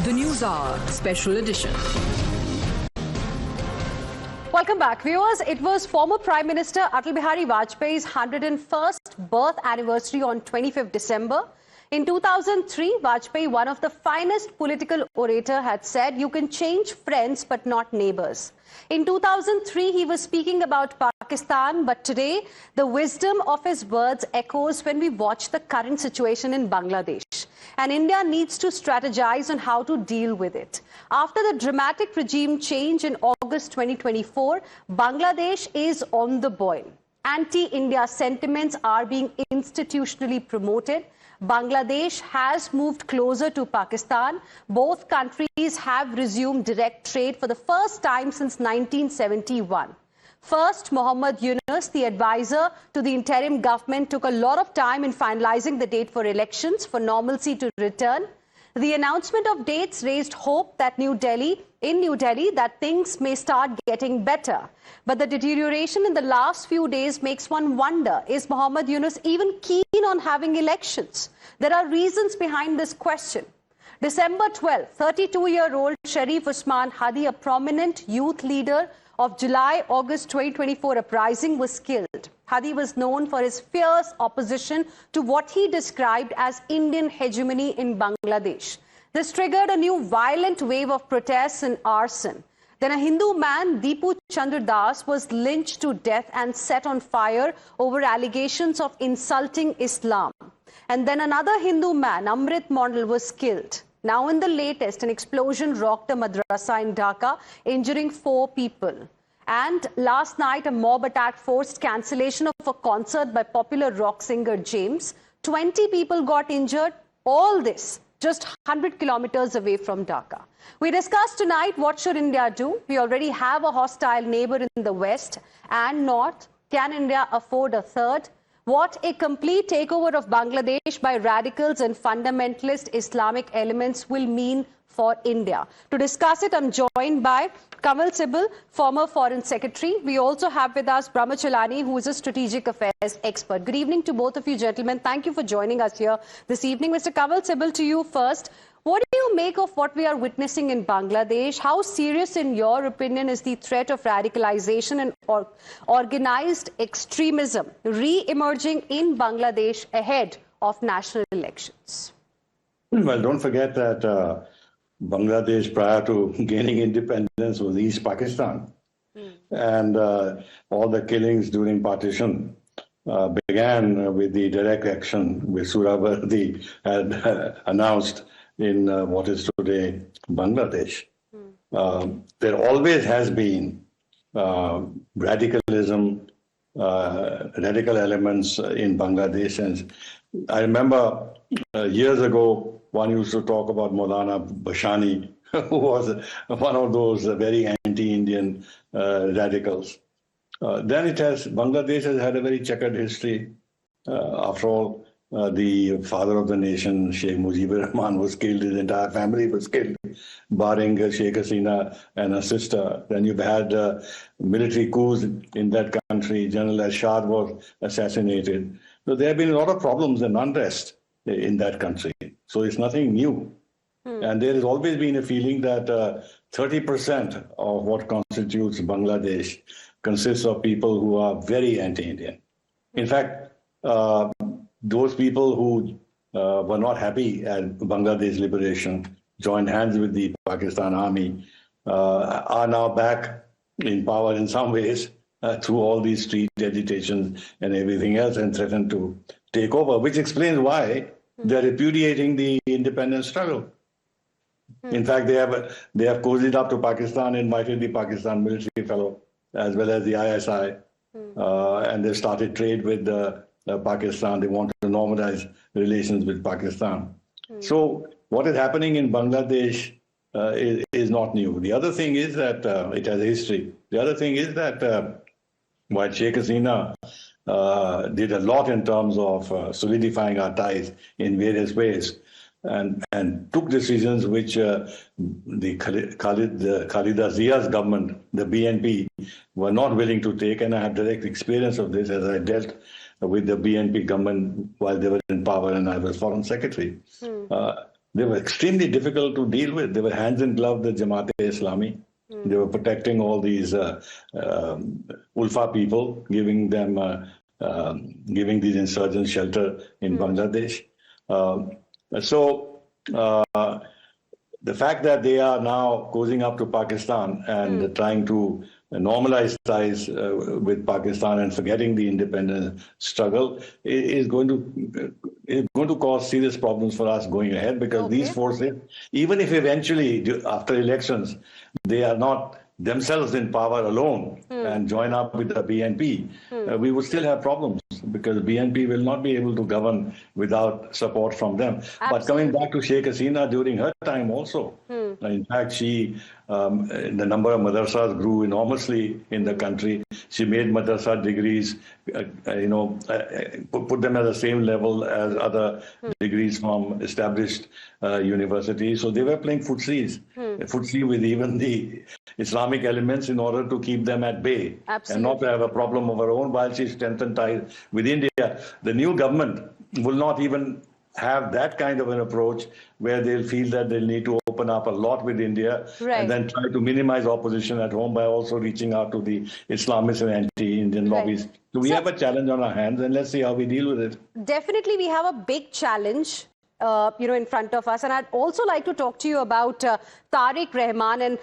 The News Hour Special Edition. Welcome back, viewers. It was former Prime Minister Atal Bihari Vajpayee's 101st birth anniversary on 25th December. In 2003, Vajpayee, one of the finest political orator, had said, "You can change friends but not neighbors." In 2003, he was speaking about Pakistan, but today, the wisdom of his words echoes when we watch the current situation in Bangladesh. And India needs to strategize on how to deal with it. After the dramatic regime change in August 2024, Bangladesh is on the boil. Anti-India sentiments are being institutionally promoted. Bangladesh has moved closer to Pakistan. Both countries have resumed direct trade for the first time since 1971. First, Mohammad Yunus, the advisor to the interim government, took a lot of time in finalizing the date for elections for normalcy to return. The announcement of dates raised hope that in New Delhi that things may start getting better. But the deterioration in the last few days makes one wonder, is Mohammad Yunus even keen on having elections? There are reasons behind this question. December 12, 32-year-old Sharif Usman Hadi, a prominent youth leader of July-August 2024 uprising, was killed. Hadi was known for his fierce opposition to what he described as Indian hegemony in Bangladesh. This triggered a new violent wave of protests and arson. Then a Hindu man, Deepu Chandra Das, was lynched to death and set on fire over allegations of insulting Islam. And then another Hindu man, Amrit Mondal, was killed. Now in the latest, an explosion rocked a madrasa in Dhaka, injuring 4 people. And last night, a mob attack forced cancellation of a concert by popular rock singer James. 20 people got injured. All this just 100 kilometers away from Dhaka. We discussed tonight, what should India do? We already have a hostile neighbor in the west and north. Can India afford a third? What a complete takeover of Bangladesh by radicals and fundamentalist Islamic elements will mean for India. To discuss it, I'm joined by Kamal Sibal, former Foreign Secretary. We also have with us Brahmachalani, who is a strategic affairs expert. Good evening to both of you, gentlemen. Thank you for joining us here this evening. Mr. Kamal Sibal, to you first. What do you make of what we are witnessing in Bangladesh? How serious, in your opinion, is the threat of radicalization and organized extremism re-emerging in Bangladesh ahead of national elections? Well, don't forget that Bangladesh, prior to gaining independence, was East Pakistan. And all the killings during partition began with the direct action which Surabardi had announced in what is today Bangladesh. There always has been radicalism, radical elements in Bangladesh. And I remember years ago, one used to talk about Maulana Bashani, who was one of those very anti-Indian radicals. Then Bangladesh has had a very checkered history. After all, the father of the nation, Sheikh Mujibur Rahman, was killed. His entire family was killed, barring Sheikh Hasina and her sister. Then you've had military coups in that country. General Ashad was assassinated. So there have been a lot of problems and unrest in that country. So it's nothing new. And there has always been a feeling that 30% of what constitutes Bangladesh consists of people who are very anti-Indian. In fact, those people who were not happy at Bangladesh liberation, joined hands with the Pakistan army, are now back in power in some ways through all these street agitations and everything else, and threaten to take over, which explains why they're repudiating the independence struggle. In fact, they have cozied up to Pakistan, invited the Pakistan military fellow, as well as the ISI, and they started trade with Pakistan. They want to normalize relations with Pakistan. So what is happening in Bangladesh is not new. The other thing is that it has a history. The other thing is that while Sheikh Hasina did a lot in terms of solidifying our ties in various ways, and took decisions which the Khalida Zia's government, the BNP, were not willing to take. And I have direct experience of this, as I dealt with the BNP government while they were in power and I was foreign secretary. they were extremely difficult to deal with. They were hands in glove, the Jamaat-e-Islami. They were protecting all these Ulfa people, giving these insurgents shelter in Bangladesh. The fact that they are now cozying up to Pakistan and trying to normalize ties with Pakistan and forgetting the independence struggle is going to cause serious problems for us going ahead, because these forces, even if eventually after elections they are not themselves in power alone and join up with the BNP, we would still have problems, because BNP will not be able to govern without support from them. Absolutely. But coming back to Sheikh Hasina, during her time also, in fact, the number of madrasas grew enormously in the country. She made madrasa degrees, put them at the same level as other degrees from established universities. So they were playing footsie with even the Islamic elements in order to keep them at bay. Absolutely. And not to have a problem of her own while she strengthened ties with India. The new government will not even have that kind of an approach where they'll feel that they'll need to open up a lot with India and then try to minimize opposition at home by also reaching out to the Islamist and anti-Indian lobbies. So we have a challenge on our hands, and let's see how we deal with it. Definitely we have a big challenge in front of us. And I'd also like to talk to you about Tariq Rahman and,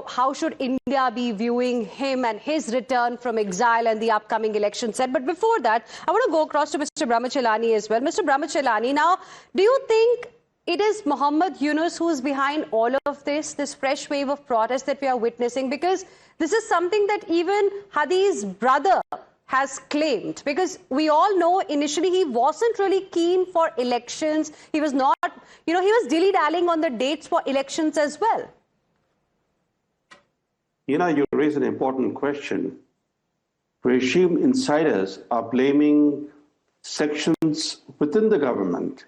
how should India be viewing him and his return from exile and the upcoming election set. But before that, I want to go across to Mr. Brahmachalani as well. Mr. Brahmachalani, now, do you think it is Mohammed Yunus who is behind all of this fresh wave of protest that we are witnessing? Because this is something that even Hadi's brother has claimed, because we all know initially he wasn't really keen for elections. He was not, he was dilly-dallying on the dates for elections as well. You raise an important question. Regime insiders are blaming sections within the government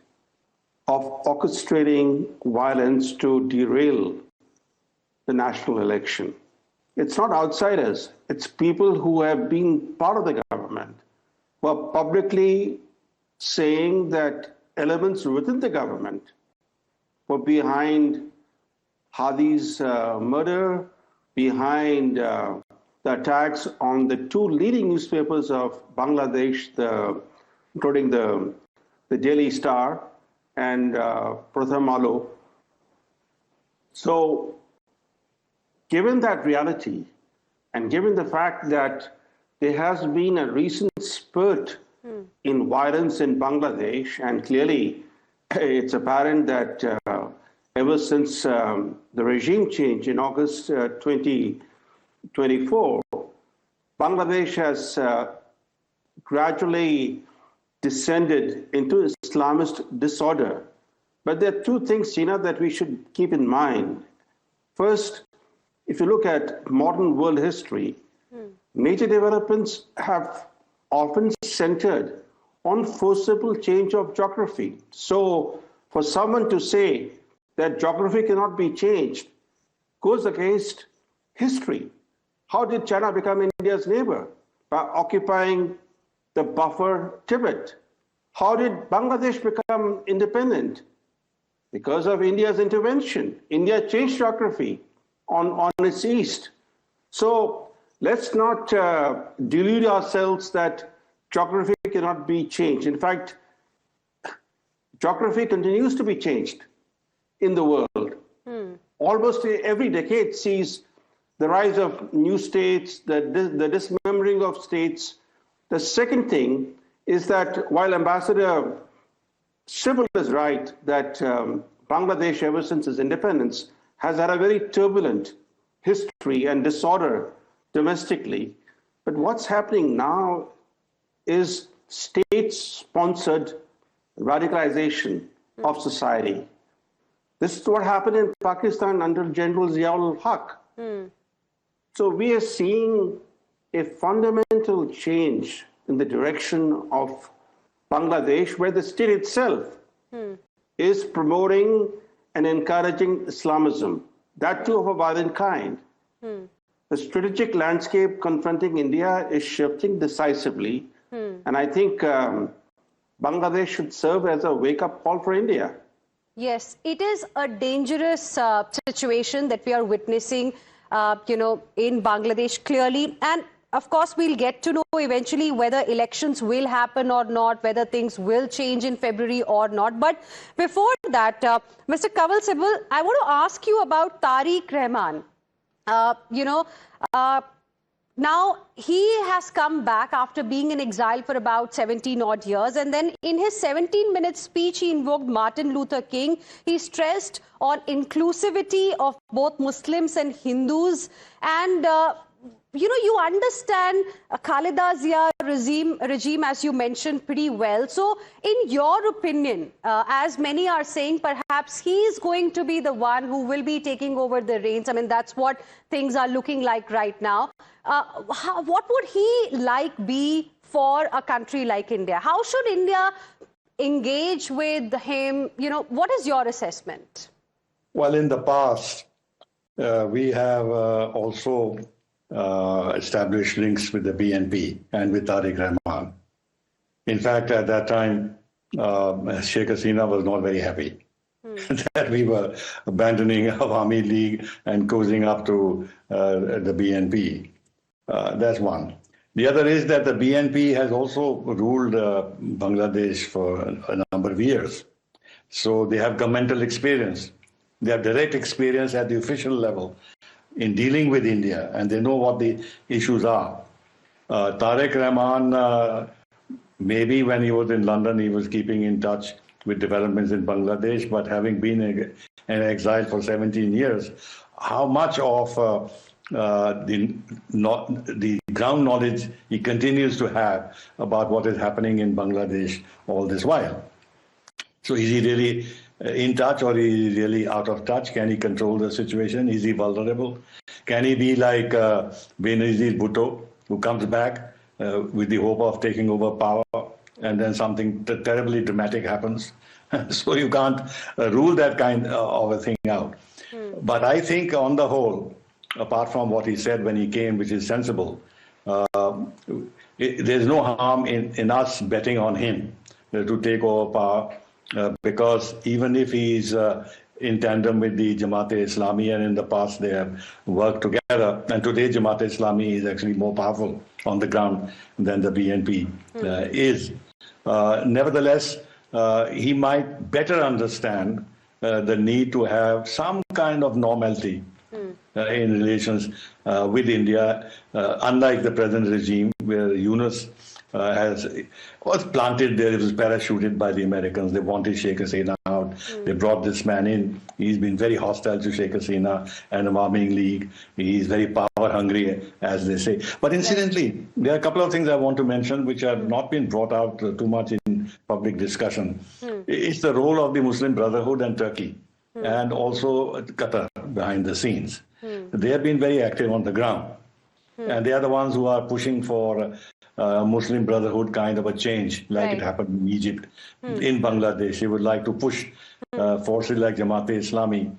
of orchestrating violence to derail the national election. It's not outsiders, it's people who have been part of the government, who are publicly saying that elements within the government were behind Hadi's murder, behind the attacks on the two leading newspapers of Bangladesh, including the Daily Star and Pratham Alo. So, given that reality, and given the fact that there has been a recent spurt in violence in Bangladesh, and clearly it's apparent that ever since the regime change in August 2024, Bangladesh has gradually descended into Islamist disorder. But there are two things, that we should keep in mind. First, if you look at modern world history, major developments have often centered on forcible change of geography. So for someone to say that geography cannot be changed goes against history. How did China become India's neighbor? By occupying the buffer Tibet. How did Bangladesh become independent? Because of India's intervention. India changed geography on its east. So let's not delude ourselves that geography cannot be changed. In fact, geography continues to be changed in the world. Almost every decade sees the rise of new states, the dismembering of states. The second thing is that while Ambassador Sybil is right that Bangladesh, ever since its independence, has had a very turbulent history and disorder domestically. But what's happening now is state-sponsored radicalization of society. This is what happened in Pakistan under General Zia-ul-Haq. So we are seeing a fundamental change in the direction of Bangladesh, where the state itself is promoting and encouraging Islamism, that too of a violent kind. The strategic landscape confronting India is shifting decisively, and I think Bangladesh should serve as a wake-up call for India. Yes, it is a dangerous situation that we are witnessing, in Bangladesh clearly. And of course, we'll get to know eventually whether elections will happen or not, whether things will change in February or not. But before that, Mr. Kamal Sibal, I want to ask you about Tariq Rahman. Now, he has come back after being in exile for about 17 odd years. And then in his 17-minute speech, he invoked Martin Luther King. He stressed on inclusivity of both Muslims and Hindus. And, you understand Khaleda Zia regime, as you mentioned, pretty well. So in your opinion, as many are saying, perhaps he is going to be the one who will be taking over the reins. I mean, that's what things are looking like right now. What would he be for a country like India? How should India engage with him? What is your assessment? Well, in the past, we have also established links with the BNP and with Tariq Rahman. In fact, at that time, Sheikh Hasina was not very happy that we were abandoning Awami League and cozying up to the BNP. That's one. The other is that the BNP has also ruled Bangladesh for a number of years. So they have governmental experience. They have direct experience at the official level in dealing with India, and they know what the issues are. Tariq Rahman, maybe when he was in London, he was keeping in touch with developments in Bangladesh, but having been in exile for 17 years, how much of the ground knowledge he continues to have about what is happening in Bangladesh all this while? So is he really in touch, or is he really out of touch? Can he control the situation? Is he vulnerable? Can he be like Benazir Bhutto, who comes back with the hope of taking over power, and then something terribly dramatic happens? So you can't rule that kind of a thing out. But I think on the whole, apart from what he said when he came, which is sensible, there's no harm in us betting on him to take over power. Because even if he's in tandem with the Jamaat-e-Islami, and in the past they have worked together, and today Jamaat-e-Islami is actually more powerful on the ground than the BNP is. Nevertheless, he might better understand the need to have some kind of normality in relations with India, unlike the present regime where Yunus was planted there, it was parachuted by the Americans. They wanted Sheikh Hasina out. They brought this man in. He's been very hostile to Sheikh Hasina and Awami League. He's very power hungry, as they say. But incidentally, there are a couple of things I want to mention which have not been brought out too much in public discussion. It's the role of the Muslim Brotherhood and Turkey, and also Qatar behind the scenes. They have been very active on the ground. And they are the ones who are pushing for Muslim Brotherhood kind of a change, like it happened in Egypt. In Bangladesh, they would like to push forces like Jamaat-e-Islami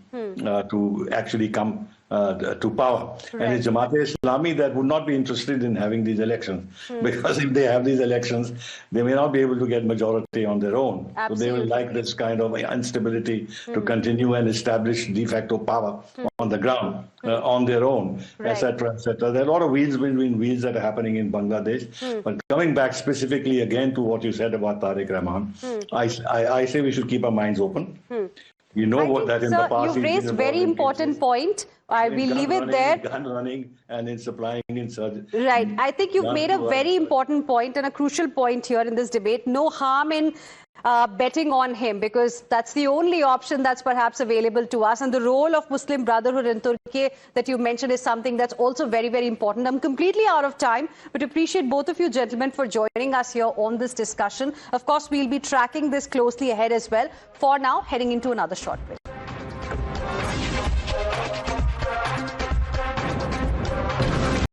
to actually come to power. And it's Jamaat-e-Islami that would not be interested in having these elections, because if they have these elections, they may not be able to get majority on their own. So they will like this kind of instability to continue and establish de facto power on the ground on their own, etc., etc. There are a lot of wheels between wheels that are happening in Bangladesh. But coming back specifically again to what you said about Tariq Rahman, I say we should keep our minds open. You know what that in the past. You've raised very important point. I will leave it there. Gun running and in supplying insurgents. Right. I think you've made a very important point and a crucial point here in this debate. No harm in betting on him, because that's the only option that's perhaps available to us. And the role of Muslim Brotherhood in Turkey that you mentioned is something that's also very, very important. I'm completely out of time, but appreciate both of you gentlemen for joining us here on this discussion. Of course, we'll be tracking this closely ahead as well. For now, heading into another short break.